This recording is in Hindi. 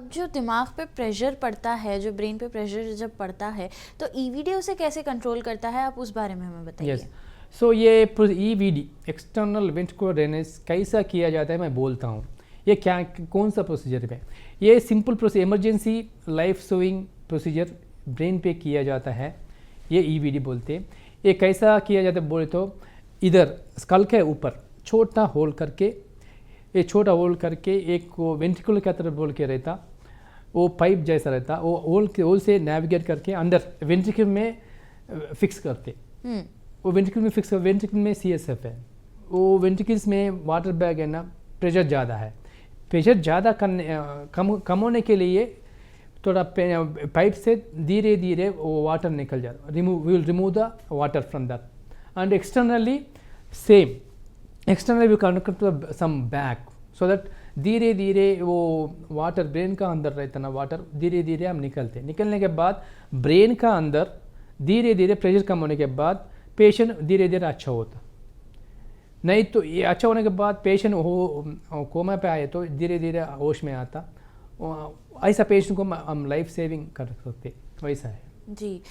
अब जो दिमाग पे प्रेशर पड़ता है, जो ब्रेन पे प्रेशर जब पड़ता है, तो ईवीडी उसे कैसे कंट्रोल करता है, आप उस बारे में हमें बताइए। यस, सो ये ईवीडी एक्सटर्नल वेंट्रिकुलर ड्रेनेज कैसा किया जाता है मैं बोलता हूँ। ये क्या, कौन सा प्रोसीजर है? ये simple procedure, emergency life saving procedure brain पे किया जाता है, ये ईवीडी बोलते हैं। ये कैसा किया जाता है बोले तो, इधर स्कल के ऊपर छोटा होल करके, ये छोटा होल करके एक वो वेंट्रिकुलर क्या तरफ बोल के रहता, वो पाइप जैसा रहता, वो होल से नेविगेट करके अंदर वेंट्रिकल में फिक्स करते। वो वेंट्रिकल में फिक्स, वेंट्रिकल में CSF है, वो वेंट्रिकल्स में वाटर बैग है ना, प्रेशर ज़्यादा है। प्रेशर ज़्यादा करने कम होने के लिए थोड़ा पाइप से धीरे धीरे वो वाटर निकल जाता, will remove the water from that. And externally same, externally we connect some bag, so that धीरे धीरे वो वाटर ब्रेन का अंदर रहता ना, वाटर धीरे धीरे हम निकलने के बाद ब्रेन का अंदर धीरे धीरे प्रेशर कम होने के बाद पेशेंट धीरे धीरे अच्छा होता। नहीं तो ये अच्छा होने के बाद पेशेंट हो कोमा पे आए तो धीरे धीरे होश में आता। ऐसा पेशेंट को हम लाइफ सेविंग कर सकते, वैसा है जी।